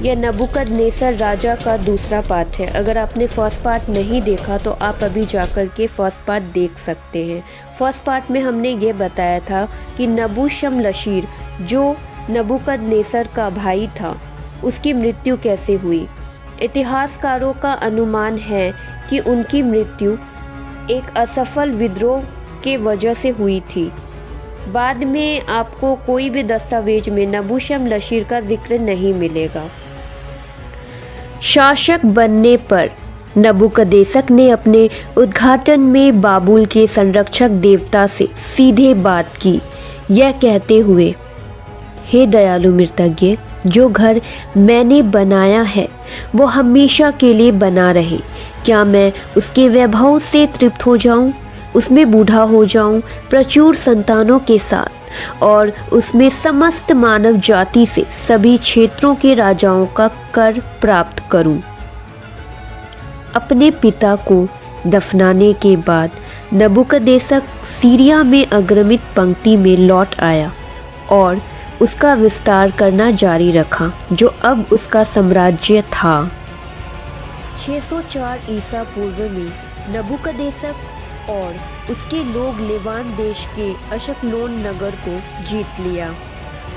यह नबूकदनेस्सर राजा का दूसरा पार्ट है। अगर आपने फर्स्ट पार्ट नहीं देखा तो आप अभी जाकर के फर्स्ट पार्ट देख सकते हैं। फर्स्ट पार्ट में हमने ये बताया था कि नबूशमलशीर जो नबूकदनेस्सर का भाई था उसकी मृत्यु कैसे हुई। इतिहासकारों का अनुमान है कि उनकी मृत्यु एक असफल विद्रोह के वजह से हुई थी। बाद में आपको कोई भी दस्तावेज में नबूशमलशीर का जिक्र नहीं मिलेगा। शासक बनने पर नबूकदनेस्सर ने अपने उद्घाटन में बाबुल के संरक्षक देवता से सीधे बात की, यह कहते हुए, हे दयालु मृतज्ञ, जो घर मैंने बनाया है वो हमेशा के लिए बना रहे। क्या मैं उसके वैभव से तृप्त हो जाऊं, उसमें बूढ़ा हो जाऊं, प्रचुर संतानों के साथ, और उसमें समस्त मानव जाति से सभी क्षेत्रों के राजाओं का कर प्राप्त करूं। अपने पिता को दफनाने के बाद नबूकदनेस्सर सीरिया में अग्रमित पंक्ति में लौट आया और उसका विस्तार करना जारी रखा, जो अब उसका साम्राज्य था। 604 ईसा पूर्व में नबूकदनेस्सर और उसके लोग लेवान देश के अशकलोन नगर को जीत लिया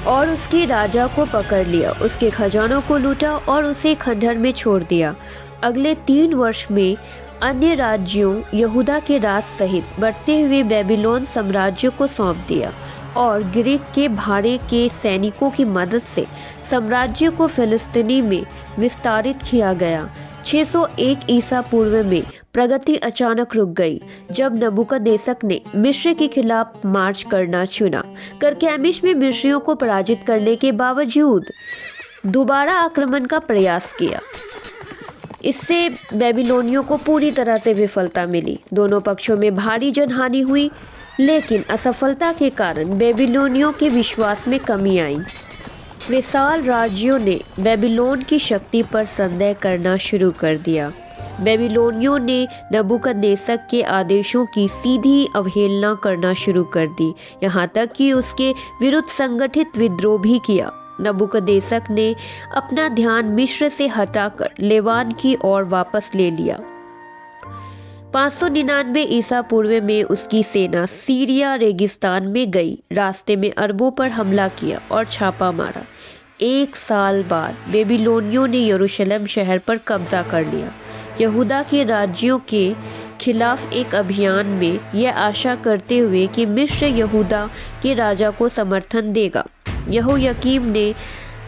और उसके राजा को पकड़ लिया, उसके खजानों को लूटा और उसे खंडहर में छोड़ दिया। अगले 3 वर्ष में अन्य राज्यों यहूदा के राज सहित बढ़ते हुए बेबीलोन साम्राज्य को सौंप दिया और ग्रीक के भाड़े के सैनिकों की मदद से साम्राज्य को फिलिस्तीनी में विस्तारित किया गया। 601 ईसा पूर्व में प्रगति अचानक रुक गई जब नबूकदनेस्सर ने मिस्र के खिलाफ मार्च करना चुना। करकैमिश में मिस्रियों को पराजित करने के बावजूद दोबारा आक्रमण का प्रयास किया। इससे बेबीलोनियों को पूरी तरह से विफलता मिली। दोनों पक्षों में भारी जनहानि हुई, लेकिन असफलता के कारण बेबीलोनियों के विश्वास में कमी आई। विशाल राज्यों ने बेबीलोन की शक्ति पर संदेह करना शुरू कर दिया। बेबीलोनियों ने नबूकदनेस्सर के आदेशों की सीधी अवहेलना करना शुरू कर दी, यहाँ तक कि उसके विरुद्ध संगठित विद्रोह भी किया। नबूकदनेस्सर ने अपना ध्यान मिस्र से हटाकर लेवान की ओर वापस ले लिया। 599 ईसा पूर्व में उसकी सेना सीरिया रेगिस्तान में गई, रास्ते में अरबों पर हमला किया और छापा मारा। 1 साल बाद बेबीलोनियों ने यरूशलेम शहर पर कब्जा कर लिया। यहूदा के राज्यों के खिलाफ एक अभियान में यह आशा करते हुए कि मिस्र यहूदा के राजा को समर्थन देगा, यहोयाकीम ने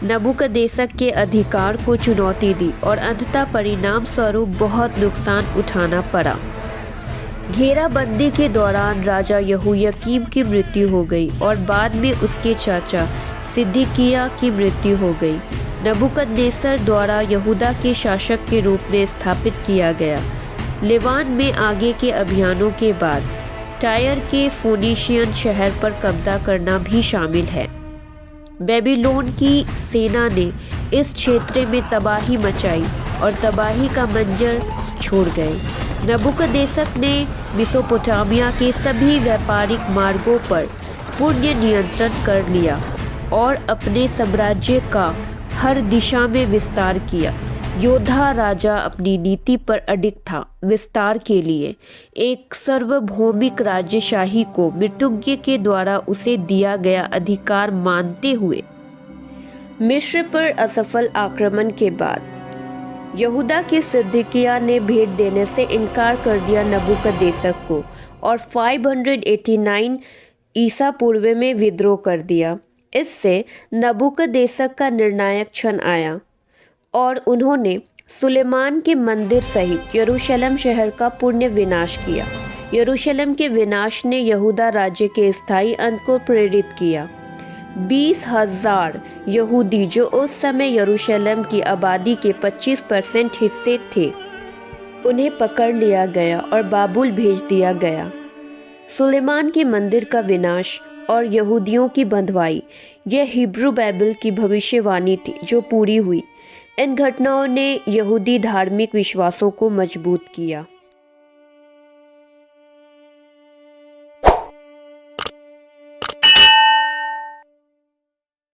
नबूकदनेस्सर के अधिकार को चुनौती दी और अंततः परिणाम स्वरूप बहुत नुकसान उठाना पड़ा। घेराबंदी के दौरान राजा यहोयाकीम की मृत्यु हो गई और बाद में उसके चाचा सिदकिय्याह की मृत्यु हो गई। नबूकदनेस्सर द्वारा यहूदा के शासक के रूप में स्थापित किया गया। लेवान में आगे के अभियानों के बाद टायर के फोनीशियन शहर पर कब्जा करना भी शामिल है। बेबीलोन की सेना ने इस क्षेत्र में तबाही मचाई और तबाही का मंजर छोड़ गए। नबूकदनेस्सर ने मेसोपोटामिया के सभी व्यापारिक मार्गों पर पूर्ण नियंत्रण कर लिया और अपने साम्राज्य का हर दिशा में विस्तार किया। योद्धा राजा अपनी नीति पर अडिग था। विस्तार के लिए एक सार्वभौमिक राज्यशाही को मृत्युज्ञ के द्वारा उसे दिया गया अधिकार मानते हुए मिस्र पर असफल आक्रमण के बाद यहूदा के सिदकिय्याह ने भेंट देने से इनकार कर दिया नबूकदनेस्सर को और 589 ईसा पूर्व में विद्रोह कर दिया। इससे नबूकदनेस्सर का निर्णायक क्षण आया और उन्होंने सुलेमान के मंदिर सहित यरूशलेम शहर का पूर्ण विनाश किया। यरूशलेम के विनाश ने यहूदा राज्य के स्थायी अंत को प्रेरित किया। 20,000 यहूदी जो उस समय यरूशलेम की आबादी के 25% हिस्से थे, उन्हें पकड़ लिया गया और बाबुल भेज दिया गया। सुलेमान के मंदिर का विनाश और यहूदियों की बंधुआई, यह हिब्रू बाइबल की भविष्यवाणी थी जो पूरी हुई। इन घटनाओं ने यहूदी धार्मिक विश्वासों को मजबूत किया।